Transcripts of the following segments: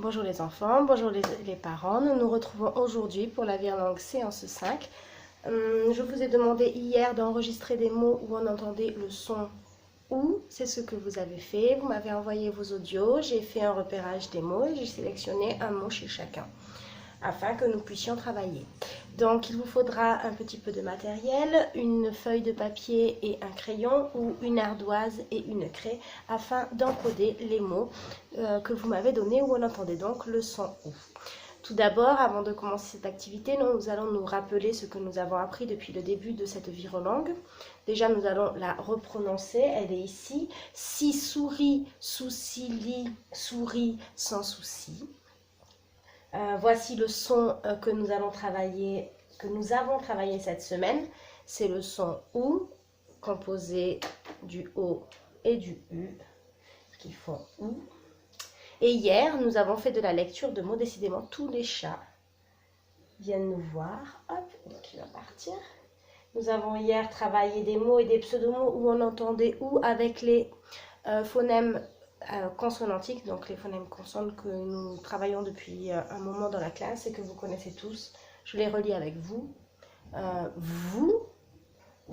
Bonjour les enfants, bonjour les parents. Nous nous retrouvons aujourd'hui pour la Virlangue séance 5. Je vous ai demandé hier d'enregistrer des mots où on entendait le son OU. C'est ce que vous avez fait. Vous m'avez envoyé vos audios. J'ai fait un repérage des mots et j'ai sélectionné un mot chez chacun afin que nous puissions travailler. Donc il vous faudra un petit peu de matériel, une feuille de papier et un crayon ou une ardoise et une craie afin d'encoder les mots que vous m'avez donnés où on entendait donc le son OU. Tout d'abord, avant de commencer cette activité, nous allons nous rappeler ce que nous avons appris depuis le début de cette Virlangue. Déjà, nous allons la reprononcer, elle est ici. Si souris, souci, lit, souris, sans souci. Voici le son que nous avons travaillé cette semaine. C'est le son OU, composé du O et du U, qui font OU. Et hier, nous avons fait de la lecture de mots. Décidément, tous les chats viennent nous voir. Hop, donc il va partir. Nous avons hier travaillé des mots et des pseudomots où on entendait OU avec les phonèmes consonantiques, donc les phonèmes consonnes que nous travaillons depuis un moment dans la classe et que vous connaissez tous. Je les relis avec vous. Vous,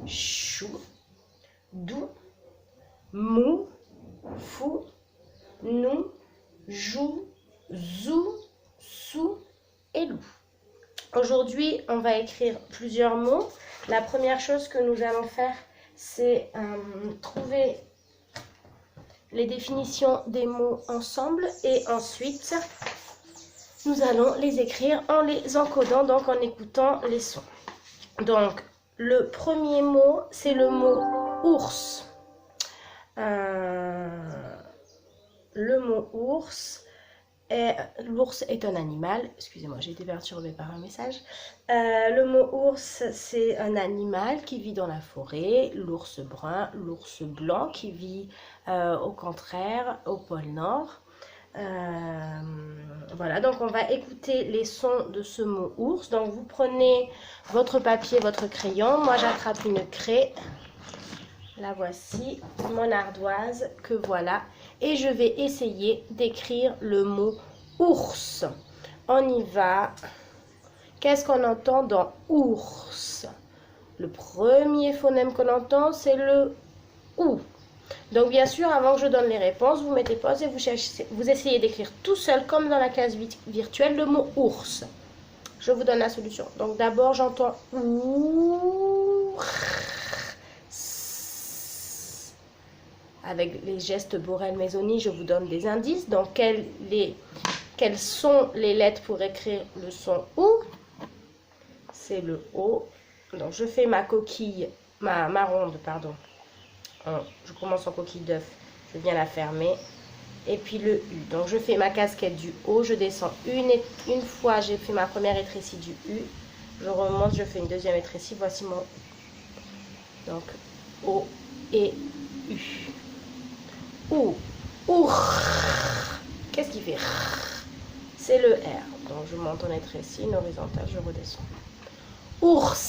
chou, dou, mou, fou, nous, jou, zou, sou et loup. Aujourd'hui, on va écrire plusieurs mots. La première chose que nous allons faire, c'est trouver les définitions des mots ensemble et ensuite nous allons les écrire en les encodant, donc en écoutant les sons. Donc le premier mot, c'est le mot ours. Le mot ours, l'ours est un animal. Excusez-moi, j'ai été perturbée par un message. Le mot ours, c'est un animal qui vit dans la forêt. L'ours brun, l'ours blanc qui vit au contraire au pôle Nord. Voilà, donc on va écouter les sons de ce mot ours. Donc vous prenez votre papier, votre crayon. Moi j'attrape une craie. La voici, mon ardoise que voilà. Et je vais essayer d'écrire le mot ours. On y va. Qu'est-ce qu'on entend dans ours? Le premier phonème qu'on entend, c'est le OU. Donc bien sûr, avant que je donne les réponses, vous mettez pause et vous essayez d'écrire tout seul, comme dans la classe virtuelle, le mot ours. Je vous donne la solution. Donc d'abord, j'entends OU. Avec les gestes Borel-Maisoni, je vous donne des indices. Donc, quelles sont les lettres pour écrire le son OU? C'est le O. Donc, je fais ma coquille, ma ronde, pardon. Je commence en coquille d'œuf. Je viens la fermer. Et puis le U. Donc, je fais ma casquette du O. Je descends une fois, j'ai fait ma première étrécie du U. Je remonte, je fais une deuxième étrécie. Voici mon U. Donc, O et U. OU. Qu'est-ce qui fait? C'est le R. Donc je monte en étrécie, une horizontale, je redescends. Ours.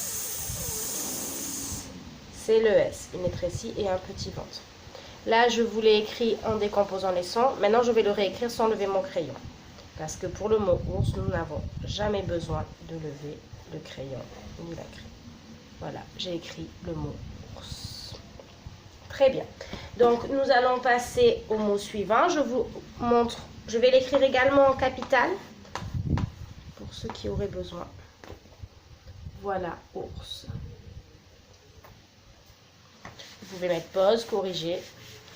C'est le S, une étrécie et un petit ventre. Là, je vous l'ai écrit en décomposant les sons. Maintenant, je vais le réécrire sans lever mon crayon. Parce que pour le mot ours, nous n'avons jamais besoin de lever le crayon ni la craie. Voilà, j'ai écrit le mot ours. Très bien. Donc, nous allons passer au mot suivant. Je vous montre, je vais l'écrire également en capitale, pour ceux qui auraient besoin. Voilà, ours. Vous pouvez mettre pause, corriger.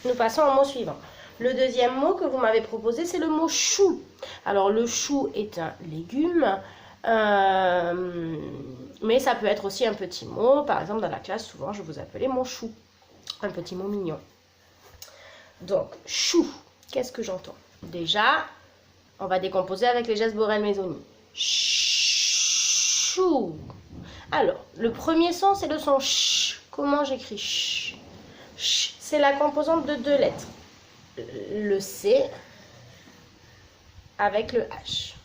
Nous passons au mot suivant. Le deuxième mot que vous m'avez proposé, c'est le mot chou. Alors, le chou est un légume, mais ça peut être aussi un petit mot. Par exemple, dans la classe, souvent, je vous appelais mon chou. Un petit mot mignon. Donc, chou, qu'est-ce que j'entends? Déjà, on va décomposer avec les gestes Borel-Maisoni. Chou. Alors, le premier son, c'est le son ch. Comment j'écris ch? Ch, c'est la composante de deux lettres. Le C avec le H.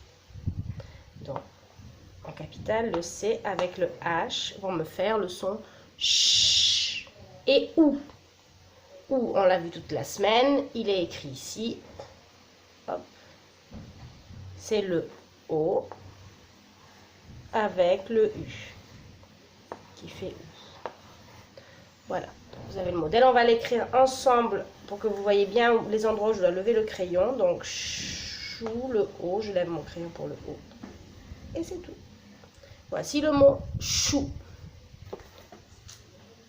Donc, en capitale, le C avec le H vont me faire le son ch. Et OU. OU, on l'a vu toute la semaine, il est écrit ici. Hop. c'est le O avec le U qui fait U. Voilà, vous avez le modèle. On va l'écrire ensemble pour que vous voyez bien les endroits où je dois lever le crayon. Donc, chou, le O, je lève mon crayon pour le O. Et c'est tout. Voici le mot chou.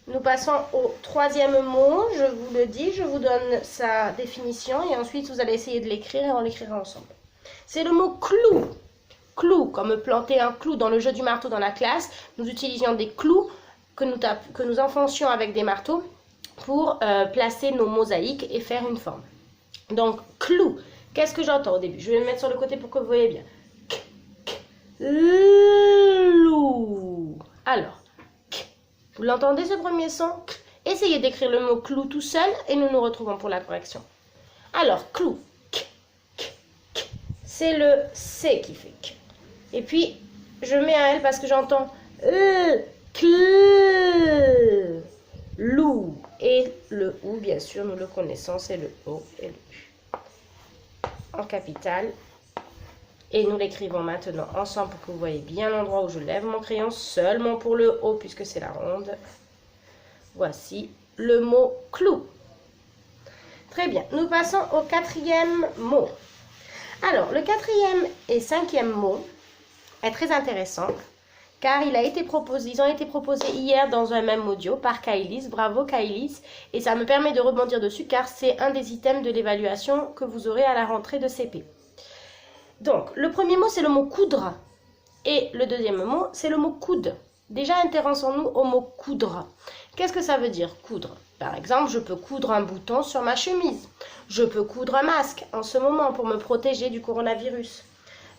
Nous passons au troisième mot. Je vous le dis, je vous donne sa définition et ensuite vous allez essayer de l'écrire et on l'écrira ensemble. C'est le mot clou. Clou, comme planter un clou dans le jeu du marteau dans la classe. Nous utilisions des clous que nous enfoncions avec des marteaux pour placer nos mosaïques et faire une forme. Donc, clou. Qu'est-ce que j'entends au début? Je vais le mettre sur le côté pour que vous voyez bien. Clou. Alors, vous l'entendez ce premier son? Essayez d'écrire le mot clou tout seul et nous nous retrouvons pour la correction. Alors, clou. C'est le C qui fait K. Et puis, je mets un L parce que j'entends lou. Et le OU, bien sûr, nous le connaissons, c'est le O et le U. En capital. Et nous l'écrivons maintenant ensemble pour que vous voyez bien l'endroit où je lève mon crayon, seulement pour le O puisque c'est la ronde. Voici le mot clou. Très bien, nous passons au quatrième mot. Alors, le quatrième et cinquième mot est très intéressant car ils ont été proposés hier dans un même audio par Kailis. Bravo Kailis. Et ça me permet de rebondir dessus car c'est un des items de l'évaluation que vous aurez à la rentrée de CP. Donc, le premier mot, c'est le mot coudre. Et le deuxième mot, c'est le mot coude. Déjà, intéressons-nous au mot coudre. Qu'est-ce que ça veut dire, coudre? Par exemple, je peux coudre un bouton sur ma chemise. Je peux coudre un masque en ce moment pour me protéger du coronavirus.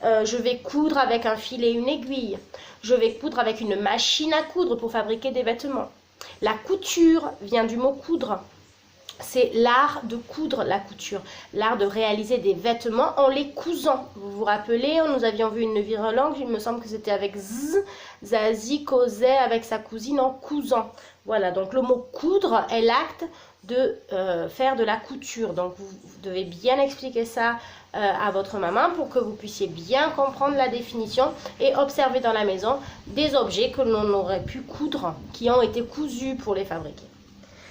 Je vais coudre avec un fil et une aiguille. Je vais coudre avec une machine à coudre pour fabriquer des vêtements. La couture vient du mot coudre. C'est l'art de coudre la couture, l'art de réaliser des vêtements en les cousant. Vous vous rappelez, nous avions vu une virelangue, il me semble que c'était avec Z, Zazie causait avec sa cousine en cousant. Voilà, donc le mot coudre est l'acte de faire de la couture. Donc vous devez bien expliquer ça à votre maman pour que vous puissiez bien comprendre la définition et observer dans la maison des objets que l'on aurait pu coudre, qui ont été cousus pour les fabriquer.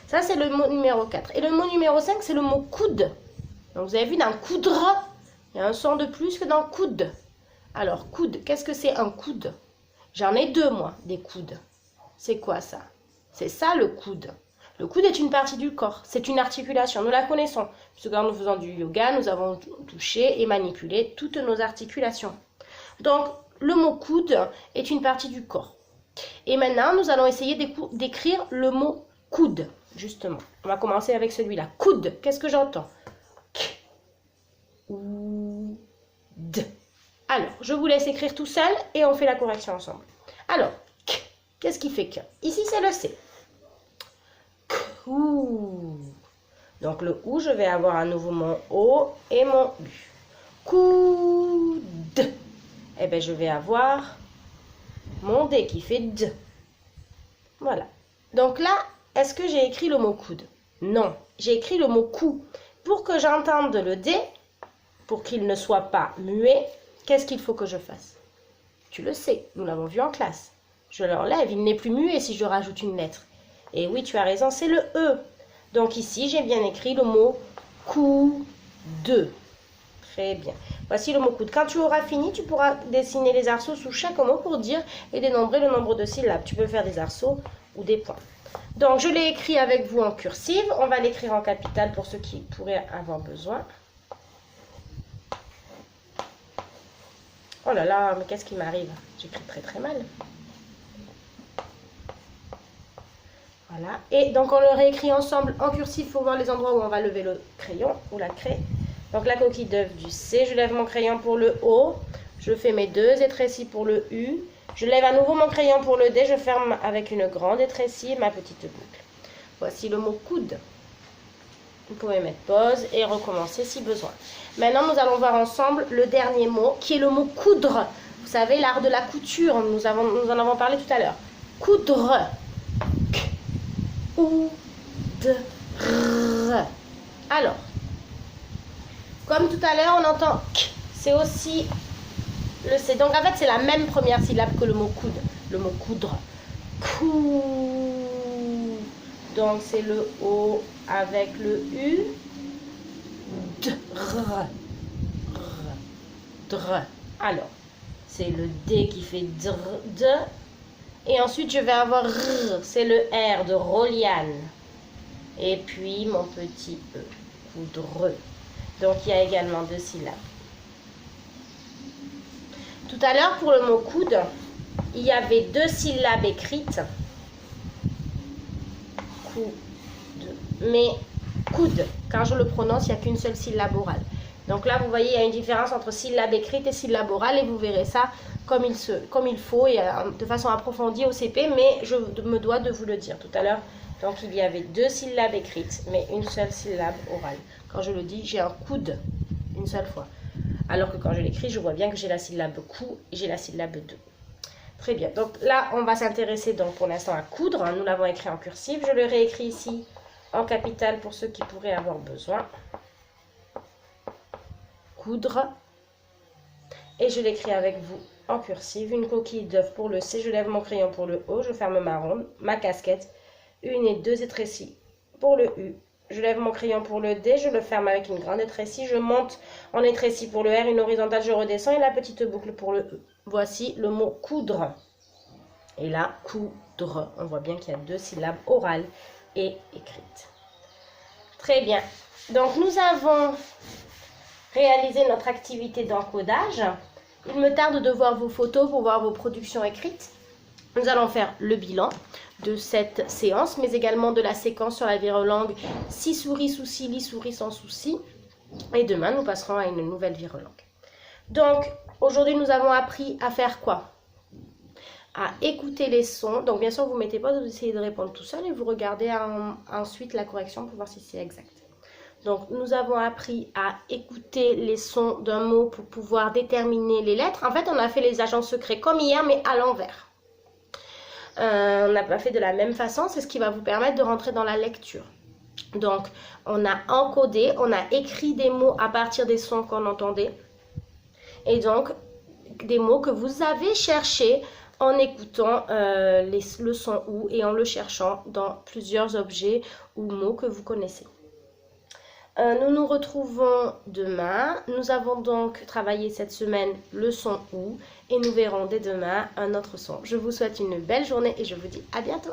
Ça, c'est le mot numéro 4. Et le mot numéro 5, c'est le mot coude. Donc, vous avez vu, dans coudre, il y a un son de plus que dans coude. Alors, coude, qu'est-ce que c'est un coude? J'en ai deux, moi, des coudes. C'est quoi ça? C'est ça, le coude. Le coude est une partie du corps. C'est une articulation. Nous la connaissons. Puisque quand nous faisons du yoga, nous avons touché et manipulé toutes nos articulations. Donc, le mot coude est une partie du corps. Et maintenant, nous allons essayer d'écrire le mot coude. Justement, on va commencer avec celui-là. Coude, qu'est-ce que j'entends? K, ou, d. Alors, je vous laisse écrire tout seul et on fait la correction ensemble. Alors, k, qu'est-ce qui fait que? Ici, c'est le C. Cou. Donc, le OU, je vais avoir à nouveau mon O et mon U. Coude. Eh bien, je vais avoir mon D qui fait D. Voilà. Donc là, est-ce que j'ai écrit le mot coude? Non, j'ai écrit le mot cou. Pour que j'entende le D, pour qu'il ne soit pas muet, qu'est-ce qu'il faut que je fasse? Tu le sais, nous l'avons vu en classe. Je l'enlève, il n'est plus muet si je rajoute une lettre. Et oui, tu as raison, c'est le E. Donc ici, j'ai bien écrit le mot coude. Très bien. Voici le mot coude. Quand tu auras fini, tu pourras dessiner les arceaux sous chaque mot pour dire et dénombrer le nombre de syllabes. Tu peux faire des arceaux ou des points. Donc, je l'ai écrit avec vous en cursive. On va l'écrire en capitale pour ceux qui pourraient avoir besoin. Oh là là, mais qu'est-ce qui m'arrive? J'écris très très mal. Voilà. Et donc, on le réécrit ensemble en cursive. Il faut voir les endroits où on va lever le crayon ou la craie. Donc, la coquille d'œuf du C. Je lève mon crayon pour le O. Je fais mes deux étrécis pour le U. Je lève à nouveau mon crayon pour le D, je ferme avec une grande étrécie ma petite boucle. Voici le mot coude. Vous pouvez mettre pause et recommencer si besoin. Maintenant, nous allons voir ensemble le dernier mot qui est le mot coudre. Vous savez, l'art de la couture, nous en avons parlé tout à l'heure. Coudre. K, ou, d, r. Alors, comme tout à l'heure, on entend K. C'est aussi le C. Donc en fait, c'est la même première syllabe que le mot coude. Le mot coudre. Cou. Donc c'est le O avec le U. Dr. Dr. Alors, c'est le D qui fait dr, de. Et ensuite, je vais avoir R. C'est le R de Roliane. Et puis, mon petit E. Coudreux. Donc, il y a également 2 syllabes. Tout à l'heure, pour le mot coude, il y avait 2 syllabes écrites. Coude. Mais coude, quand je le prononce, il n'y a qu'une seule syllabe orale. Donc là, vous voyez, il y a une différence entre syllabe écrite et syllabe orale. Et vous verrez ça comme il faut et de façon approfondie au CP. Mais je me dois de vous le dire tout à l'heure. Donc, il y avait 2 syllabes écrites, mais une seule syllabe orale. Quand je le dis, j'ai un coude, une seule fois. Alors que quand je l'écris, je vois bien que j'ai la syllabe cou et j'ai la syllabe de. Très bien. Donc là, on va s'intéresser donc pour l'instant à coudre. Nous l'avons écrit en cursive. Je le réécris ici en capital pour ceux qui pourraient avoir besoin. Coudre. Et je l'écris avec vous en cursive. Une coquille d'œuf pour le C. Je lève mon crayon pour le O. Je ferme ma ronde, ma casquette. 1 et 2 étrécies pour le U. Je lève mon crayon pour le D, je le ferme avec une grande étrécie. Je monte en étrécie pour le R, une horizontale, je redescends et la petite boucle pour le E. Voici le mot coudre. Et là, coudre. On voit bien qu'il y a 2 syllabes orales et écrites. Très bien. Donc, nous avons réalisé notre activité d'encodage. Il me tarde de voir vos photos pour voir vos productions écrites. Nous allons faire le bilan de cette séance, mais également de la séquence sur la virelangue si souris, souci, lit, souris sans souci. Et demain, nous passerons à une nouvelle virelangue. Donc, aujourd'hui, nous avons appris à faire quoi? À écouter les sons. Donc, bien sûr, vous ne mettez pas, vous essayez de répondre tout seul et vous regardez ensuite la correction pour voir si c'est exact. Donc, nous avons appris à écouter les sons d'un mot pour pouvoir déterminer les lettres. En fait, on a fait les agents secrets comme hier, mais à l'envers. On n'a pas fait de la même façon, c'est ce qui va vous permettre de rentrer dans la lecture. Donc, on a encodé, on a écrit des mots à partir des sons qu'on entendait. Et donc, des mots que vous avez cherchés en écoutant le son ou et en le cherchant dans plusieurs objets ou mots que vous connaissez. Nous nous retrouvons demain. Nous avons donc travaillé cette semaine le son ou et nous verrons dès demain un autre son. Je vous souhaite une belle journée et je vous dis à bientôt.